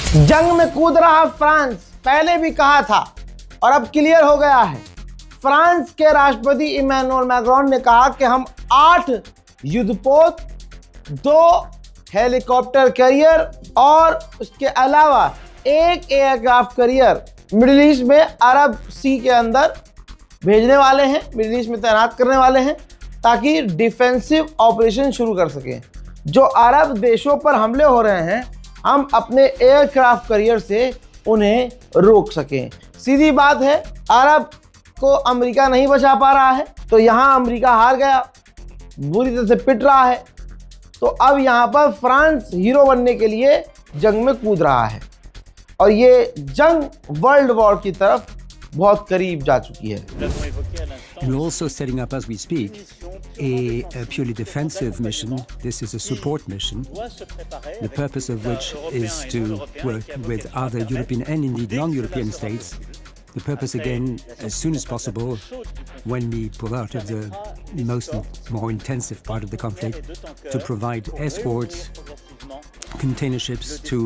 जंग में कूद रहा फ्रांस, पहले भी कहा था और अब क्लियर हो गया है। फ्रांस के राष्ट्रपति इमैनुअल मैक्रोन ने कहा कि हम 8 युद्धपोत, 2 हेलीकॉप्टर कैरियर और उसके अलावा 1 एयरक्राफ्ट कैरियर मिडिल ईस्ट में अरब सी के अंदर भेजने वाले हैं, मिडिल ईस्ट में तैनात करने वाले हैं ताकि डिफेंसिव ऑपरेशन शुरू कर सकें। जो अरब देशों पर हमले हो रहे हैं हम अपने एयरक्राफ्ट कैरियर से उन्हें रोक सकें। सीधी बात है, अरब को अमेरिका नहीं बचा पा रहा है तो यहाँ अमेरिका हार गया, बुरी तरह से पिट रहा है। तो अब यहाँ पर फ्रांस हीरो बनने के लिए जंग में कूद रहा है और ये जंग वर्ल्ड वॉर की तरफ बहुत करीब जा चुकी है। And we're also setting up, as we speak, a purely defensive mission. This is a support mission, the purpose of which is to work with other European and indeed non-European states. The purpose, again, as soon as possible, when we pull out of the more intensive part of the conflict, to provide escorts, container ships to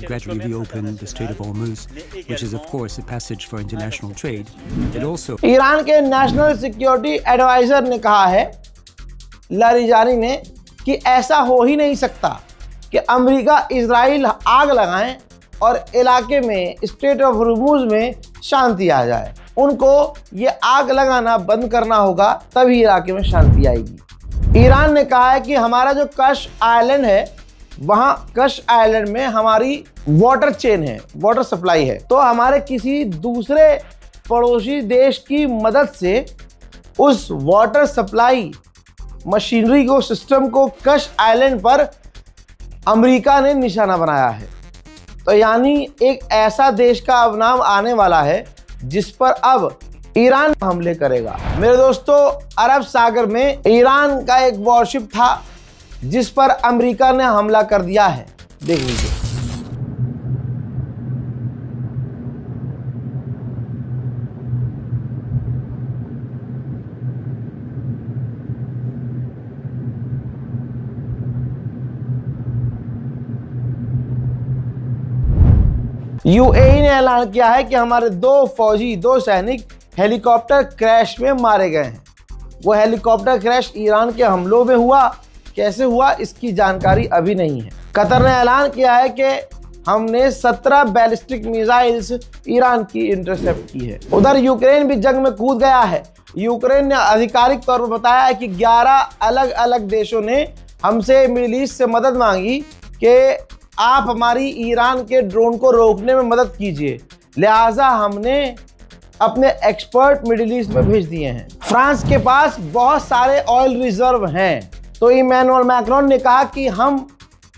gradually reopen the Strait of Hormuz, which is of course a passage for international trade. It also Iran के national security adviser ने कहा है, Larijani ने, कि ऐसा हो ही नहीं सकता कि अमेरिका इजराइल आग लगाएं और इलाके में स्ट्रेट ऑफ हॉर्मुज में शांति आ जाए। उनको ये आग लगाना बंद करना होगा, तभी इलाके में शांति आएगी। ईरान ने कहा है कि हमारा जो कश आइलैंड है, वहां कश आइलैंड में हमारी वाटर चेन है, वाटर सप्लाई है, तो हमारे किसी दूसरे पड़ोसी देश की मदद से उस वाटर सप्लाई मशीनरी को, सिस्टम को कश आइलैंड पर अमेरिका ने निशाना बनाया है। तो यानी एक ऐसा देश का अब नाम आने वाला है जिस पर अब ईरान हमले करेगा। मेरे दोस्तों, अरब सागर में ईरान का एक वॉरशिप था जिस पर अमेरिका ने हमला कर दिया है। देख लीजिए। यूएई ने ऐलान किया है कि हमारे 2 सैनिक हेलीकॉप्टर क्रैश में मारे गए हैं। वो हेलीकॉप्टर क्रैश ईरान के हमलों में हुआ, कैसे हुआ इसकी जानकारी अभी नहीं है। कतर ने ऐलान किया है कि हमने 17 बैलिस्टिक मिसाइल्स ईरान की इंटरसेप्ट की है। उधर यूक्रेन भी जंग में कूद गया है। यूक्रेन ने आधिकारिक तौर पर बताया है कि 11 अलग अलग देशों ने हमसे मिडिल ईस्ट से मदद मांगी कि आप हमारी ईरान के ड्रोन को रोकने में मदद कीजिए, लिहाजा हमने अपने एक्सपर्ट मिडिल ईस्ट में भेज दिए हैं। फ्रांस के पास बहुत सारे ऑयल रिजर्व हैं, तो इमैनुअल मैक्रोन ने कहा कि हम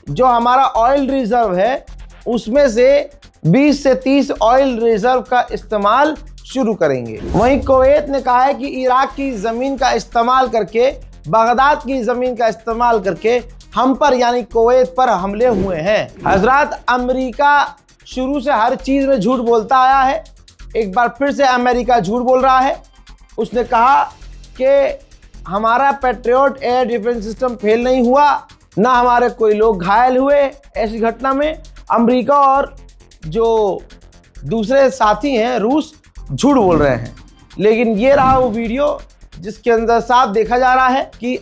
जो हमारा ऑयल रिजर्व है उसमें से 20 से 30 ऑयल रिजर्व का इस्तेमाल शुरू करेंगे। वहीं कुवैत ने कहा है कि इराक की ज़मीन का इस्तेमाल करके, बगदाद की ज़मीन का इस्तेमाल करके हम पर यानी कुवैत पर हमले हुए हैं। हजरात, अमेरिका शुरू से हर चीज़ में झूठ बोलता आया है। एक बार फिर से अमेरिका झूठ बोल रहा है। उसने कहा कि हमारा patriot air defence system fail नहीं हुआ, ना हमारे कोई लोग घायल हुए ऐसी घटना में। अमेरिका और जो दूसरे साथी हैं रूस झूठ बोल रहे हैं। लेकिन ये रहा वो वीडियो जिसके अंदर साफ देखा जा रहा है कि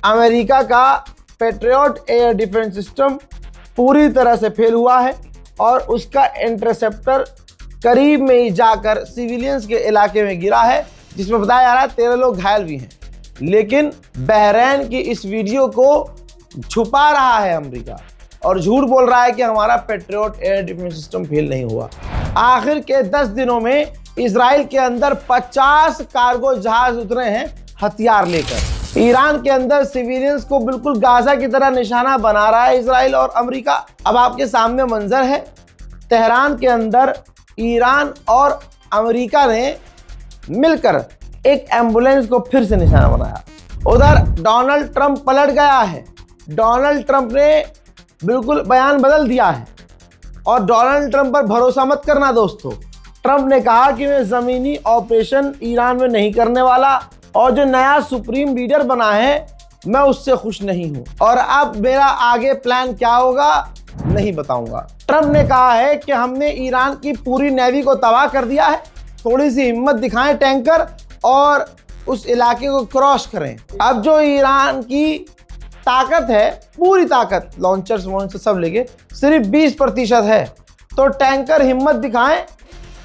अमेरिका का पैट्रियट एयर डिफेंस सिस्टम पूरी तरह से फेल हुआ है और उसका इंटरसेप्टर करीब में ही जाकर सिविलियंस के इलाके में गिरा है, जिसमें बताया जा रहा है 13 लोग घायल भी हैं। लेकिन बहरैन की इस वीडियो को छुपा रहा है अमेरिका और झूठ बोल रहा है कि हमारा patriot air defence system fail नहीं हुआ। आखिर के 10 दिनों में इजराइल के अंदर 50 कार्गो जहाज उतरे हैं हथियार लेकर। ईरान के अंदर सिविलियंस को बिल्कुल गाजा की तरह निशाना बना रहा है इजराइल और अमेरिका। अब आपके सामने मंजर है, तेहरान के अंदर ईरान और अमेरिका ने मिलकर एक एम्बुलेंस को फिर से निशाना बनाया। उधर डोनाल्ड ट्रंप पलट गया है। डोनाल्ड ट्रंप ने बिल्कुल बयान बदल दिया है और डोनाल्ड ट्रंप पर भरोसा मत करना दोस्तों। ट्रंप ने कहा कि मैं ज़मीनी ऑपरेशन ईरान में नहीं करने वाला और जो नया सुप्रीम लीडर बना है मैं उससे खुश नहीं हूं और अब मेरा आगे प्लान क्या होगा नहीं बताऊंगा। ट्रंप ने कहा है कि हमने ईरान की पूरी नेवी को तबाह कर दिया है, थोड़ी सी हिम्मत दिखाएं टैंकर और उस इलाके को क्रॉस करें। अब जो ईरान की ताकत है, पूरी ताकत लॉन्चर्स वॉन्चर्स सब लेके सिर्फ 20% है, तो टैंकर हिम्मत दिखाएं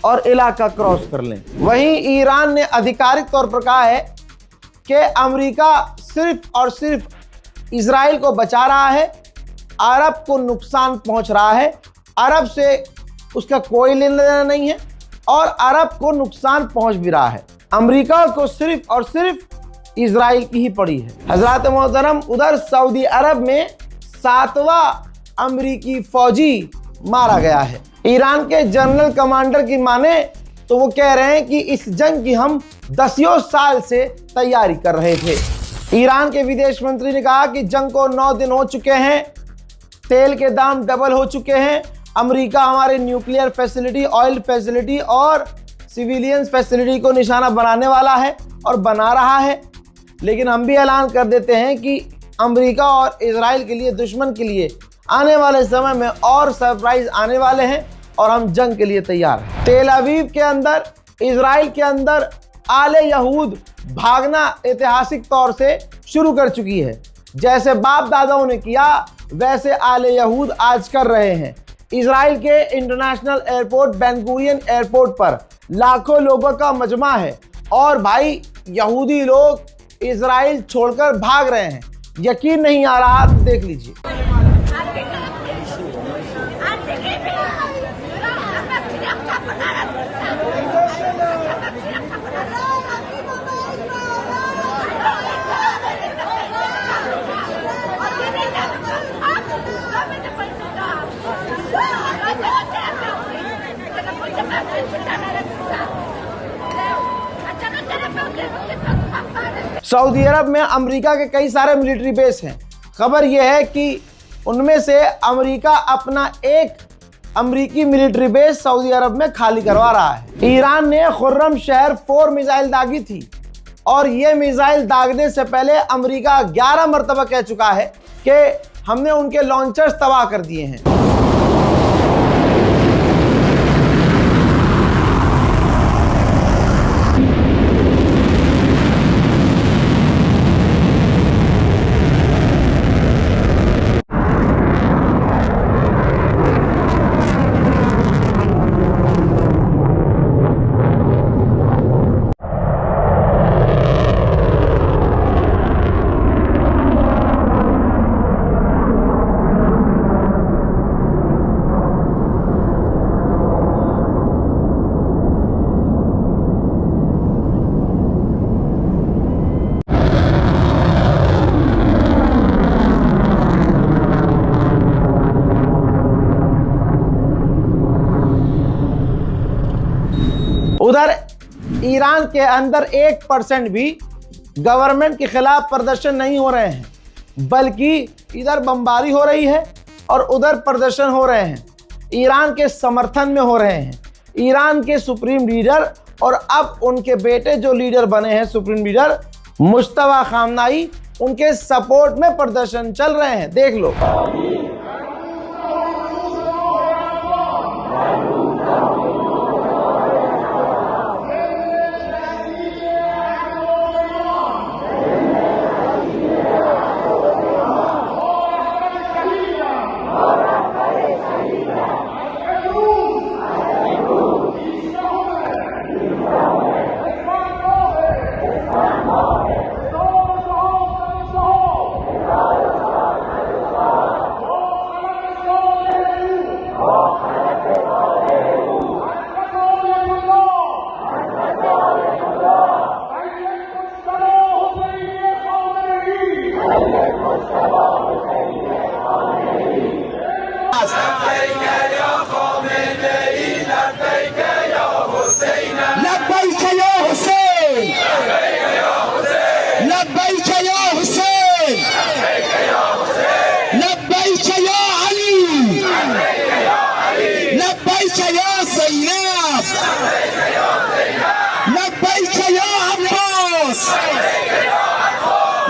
और इलाका क्रॉस कर लें। वहीं ईरान ने आधिकारिक तौर पर कहा है कि अमेरिका सिर्फ और सिर्फ इजराइल को बचा रहा है, अरब को नुकसान पहुंच रहा है, अरब से उसका कोई लेना देना नहीं है और अरब को नुकसान पहुंच भी रहा है। अमेरिका को सिर्फ और सिर्फ इजराइल की ही पड़ी है। हजरत मोहतरम, उधर सऊदी अरब में 7वां अमेरिकी फौजी मारा गया है। ईरान के जनरल कमांडर की माने तो वो कह रहे हैं कि इस जंग की हम 10 साल से तैयारी कर रहे थे। ईरान के विदेश मंत्री ने कहा कि जंग को 9 दिन हो चुके हैं, तेल के दाम डबल हो चुके हैं, अमेरिका हमारे न्यूक्लियर फैसिलिटी, ऑयल फैसिलिटी और सिविलियंस फैसिलिटी को निशाना बनाने वाला है और बना रहा है। लेकिन हम भी ऐलान कर देते हैं कि अमेरिका और इजराइल के लिए, दुश्मन के लिए आने वाले समय में और सरप्राइज आने वाले हैं और हम जंग के लिए तैयार हैं। तेल अवीव के अंदर, इजराइल के अंदर आले यहूद भागना ऐतिहासिक तौर से शुरू कर चुकी है। जैसे बाप दादाओं ने किया वैसे आले यहूद आज कर रहे हैं। इजराइल के international airport Ben Gurion airport पर लाखों लोगों का मजमा है और भाई यहूदी लोग इजराइल छोड़कर भाग रहे हैं। यकीन नहीं आ रहा तो देख लीजिए। सऊदी अरब में अमेरिका के कई सारे मिलिट्री बेस हैं। खबर यह है कि उनमें से अमेरिका अपना एक अमेरिकी मिलिट्री बेस सऊदी अरब में खाली करवा रहा है। ईरान ने खुर्रम शहर 4 मिसाइल दागी थी और ये मिसाइल दागने से पहले अमेरिका 11 मरतबा कह चुका है कि हमने उनके लॉन्चर्स तबाह कर दिए हैं। उधर ईरान के अंदर 1% भी गवर्नमेंट के खिलाफ प्रदर्शन नहीं हो रहे हैं, बल्कि इधर बमबारी हो रही है और उधर प्रदर्शन हो रहे हैं। ईरान के समर्थन में हो रहे हैं। ईरान के सुप्रीम लीडर और अब उनके बेटे जो लीडर बने हैं, सुप्रीम लीडर मुस्तफा खामनाई, उनके सपोर्ट में प्रदर्शन चल रहे हैं। देख लो।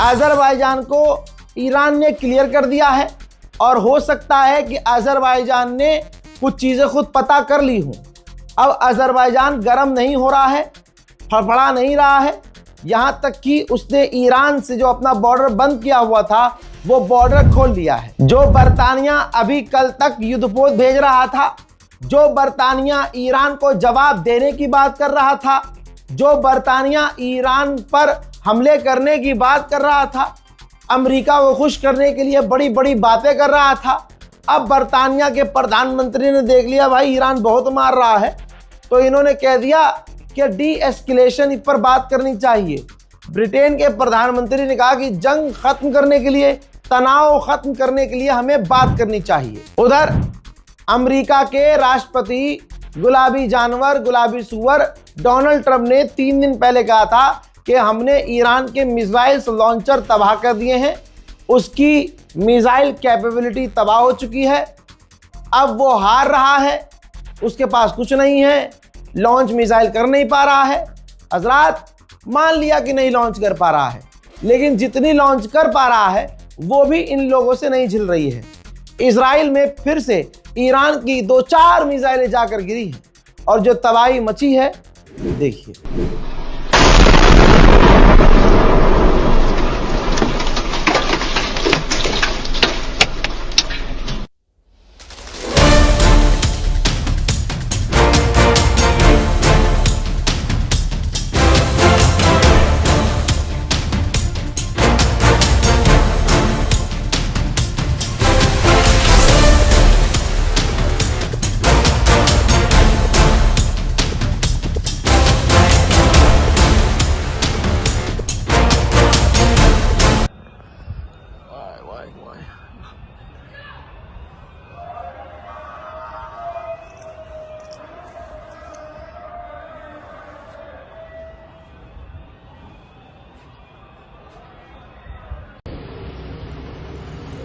अजरबैजान को ईरान ने क्लियर कर दिया है और हो सकता है कि अजरबैजान ने कुछ चीज़ें खुद पता कर ली हों। अब अजरबैजान गर्म नहीं हो रहा है, फड़फड़ा नहीं रहा है, यहाँ तक कि उसने ईरान से जो अपना बॉर्डर बंद किया हुआ था वो बॉर्डर खोल लिया है। जो बरतानिया अभी कल तक युद्धपोत भेज रहा था, जो बरतानिया ईरान को जवाब देने की बात कर रहा था, जो बरतानिया ईरान पर हमले करने की बात कर रहा था, अमेरिका को खुश करने के लिए बड़ी बड़ी बातें कर रहा था, अब बरतानिया के प्रधानमंत्री ने देख लिया भाई ईरान बहुत मार रहा है, तो इन्होंने कह दिया कि डी एस्केलेशन पर बात करनी चाहिए। ब्रिटेन के प्रधानमंत्री ने कहा कि जंग खत्म करने के लिए, तनाव खत्म करने के लिए हमें बात करनी चाहिए। उधर अमेरिका के राष्ट्रपति गुलाबी जानवर, गुलाबी सुअर डोनाल्ड ट्रंप ने 3 दिन पहले कहा था कि हमने ईरान के मिसाइल्स लॉन्चर तबाह कर दिए हैं, उसकी मिसाइल कैपेबिलिटी तबाह हो चुकी है, अब वो हार रहा है, उसके पास कुछ नहीं है, लॉन्च मिसाइल कर नहीं पा रहा है। हजरात, मान लिया कि नहीं लॉन्च कर पा रहा है, लेकिन जितनी लॉन्च कर पा रहा है वो भी इन लोगों से नहीं झिल रही है। इजराइल में फिर से ईरान की 2-4 मिसाइलें जाकर गिरी हैं और जो तबाही मची है देखिए।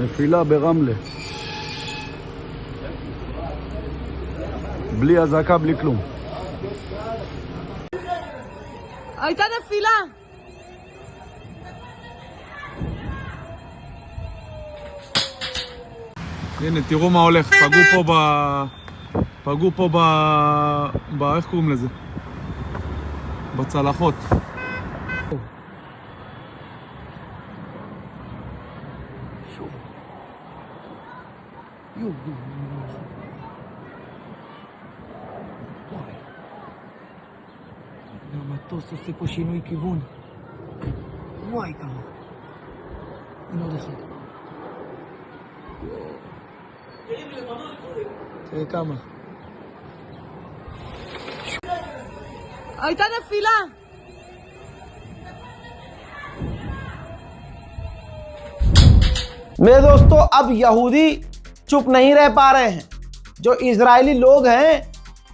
נפילה ברמלה, בלי אזעקה, בלי כלום. הייתה נפילה. הנה, תראו מה הולך, פגעו פה איך קוראים לזה? בצלחות. המטוס עושה פה שינוי כיוון. וואי כמה. הנה עוד אחד. תראה כמה. הייתה נפילה. मेरे दोस्तों, अब यहूदी चुप नहीं रह पा रहे हैं। जो इजरायली लोग हैं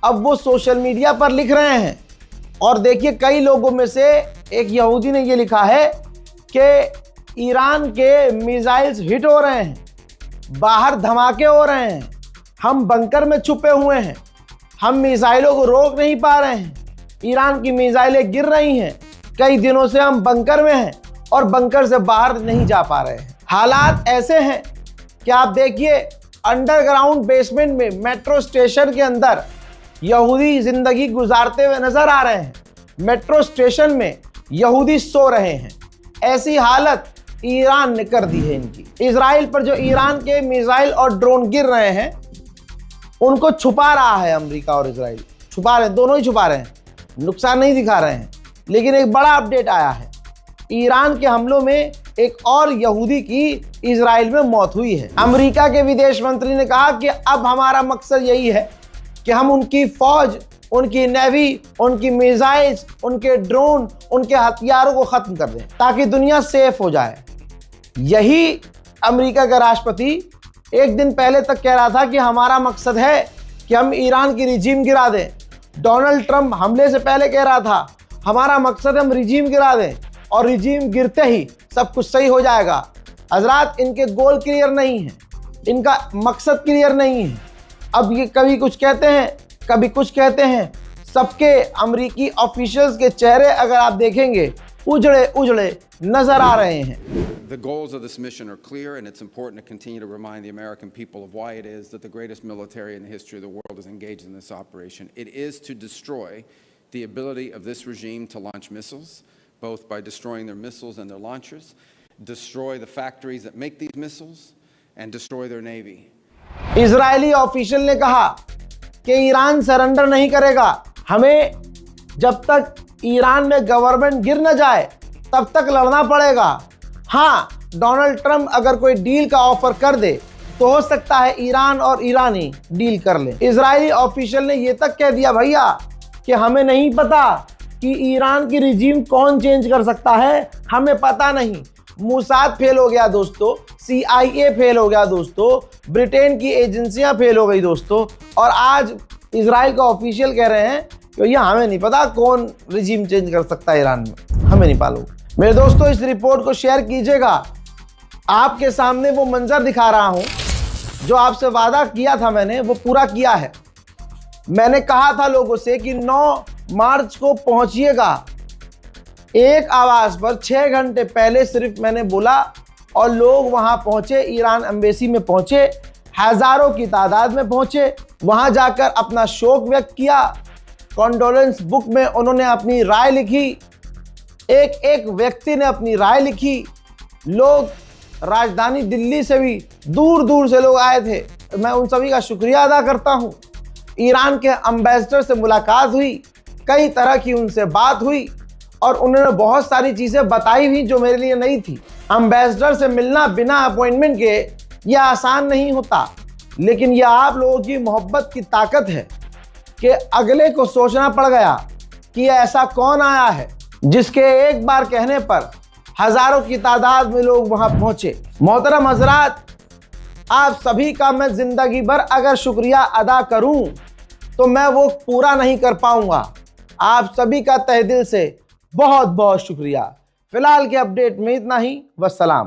अब वो सोशल मीडिया पर लिख रहे हैं और देखिए कई लोगों में से एक यहूदी ने ये लिखा है कि ईरान के मिसाइल्स हिट हो रहे हैं, बाहर धमाके हो रहे हैं, हम बंकर में छुपे हुए हैं, हम मिसाइलों को रोक नहीं पा रहे हैं, ईरान की मिसाइलें गिर रही हैं, कई दिनों से हम बंकर में हैं और बंकर से बाहर नहीं जा पा रहे हैं। हालात ऐसे हैं कि आप देखिए अंडरग्राउंड बेसमेंट में मेट्रो स्टेशन के अंदर यहूदी जिंदगी गुजारते हुए नजर आ रहे हैं। मेट्रो स्टेशन में यहूदी सो रहे हैं। ऐसी हालत ईरान ने कर दी है इनकी। इजराइल पर जो ईरान के मिसाइल और ड्रोन गिर रहे हैं उनको छुपा रहा है अमेरिका और इजराइल, छुपा रहे हैं, दोनों ही छुपा रहे हैं, नुकसान नहीं दिखा रहे हैं। लेकिन एक बड़ा अपडेट आया है, ईरान के हमलों में एक और यहूदी की इजराइल में मौत हुई है। अमेरिका के विदेश मंत्री ने कहा कि अब हमारा मकसद यही है कि हम उनकी फौज, उनकी नेवी, उनकी मिसाइल्स, उनके ड्रोन, उनके हथियारों को खत्म कर दें ताकि दुनिया सेफ हो जाए। यही अमेरिका का राष्ट्रपति एक दिन पहले तक कह रहा था कि हमारा मकसद है कि हम ईरान की रिजीम गिरा दें। डोनाल्ड ट्रंप हमले से पहले कह रहा था हमारा मकसद है हम रिजीम गिरा दें और रिजीम गिरते ही सब कुछ सही हो जाएगा। हजरात, इनके गोल क्लियर नहीं है, इनका मकसद क्लियर नहीं है। अब ये कभी कुछ कहते हैं, कभी कुछ कहते हैं, सबके अमेरिकी ऑफिशियल्स के चेहरे अगर आप देखेंगे उजड़े उजड़े नजर आ रहे हैं। The goals of this mission are clear, and it's important to continue to remind the American people of why it is that the greatest military in the history of the world is engaged in this operation. It is to destroy the ability of this regime to launch missiles, both by destroying their missiles and their launchers, destroy the factories that make these missiles, and destroy their navy. Israeli official ने कहा कि Iran surrender नहीं करेगा। हमें जब तक Iran में government गिर न जाए तब तक लड़ना पड़ेगा। हाँ, डोनाल्ड ट्रंप अगर कोई डील का ऑफर कर दे तो हो सकता है ईरान और ईरानी डील कर ले। इजरायली ऑफिशियल ने यह तक कह दिया भैया कि हमें नहीं पता कि ईरान की रिजीम कौन चेंज कर सकता है, हमें पता नहीं। मोसाद फेल हो गया दोस्तों, CIA फेल हो गया दोस्तों, ब्रिटेन की एजेंसियां फेल हो गई दोस्तों, और आज इजराइल का ऑफिशियल कह रहे हैं कि भैया हमें नहीं पता कौन रिजीम चेंज कर सकता है ईरान में, हमें नहीं मालूम। मेरे दोस्तों, इस रिपोर्ट को शेयर कीजिएगा। आपके सामने वो मंजर दिखा रहा हूं जो आपसे वादा किया था मैंने, वो पूरा किया है। मैंने कहा था लोगों से कि 9 मार्च को पहुंचिएगा। एक आवाज पर 6 घंटे पहले सिर्फ मैंने बोला और लोग वहां पहुंचे, ईरान एम्बेसी में पहुंचे, हजारों की तादाद में पहुंचे। वहां जाकर अपना शोक व्यक्त किया, कॉन्डोलेंस बुक में उन्होंने अपनी राय लिखी, एक एक व्यक्ति ने अपनी राय लिखी। लोग राजधानी दिल्ली से भी दूर दूर से लोग आए थे। मैं उन सभी का शुक्रिया अदा करता हूं। ईरान के एम्बेसडर से मुलाकात हुई, कई तरह की उनसे बात हुई और उन्होंने बहुत सारी चीज़ें बताई भी जो मेरे लिए नहीं थी। एम्बेसडर से मिलना बिना अपॉइंटमेंट के यह आसान नहीं होता, लेकिन यह आप लोगों की मोहब्बत की ताकत है कि अगले को सोचना पड़ गया कि ऐसा कौन आया है जिसके एक बार कहने पर हजारों की तादाद में लोग वहां पहुंचे। मोहतरम हजरात, आप सभी का मैं जिंदगी भर अगर शुक्रिया अदा करूं तो मैं वो पूरा नहीं कर पाऊंगा। आप सभी का तहे दिल से बहुत बहुत शुक्रिया। फिलहाल के अपडेट में इतना ही। वस्सलाम।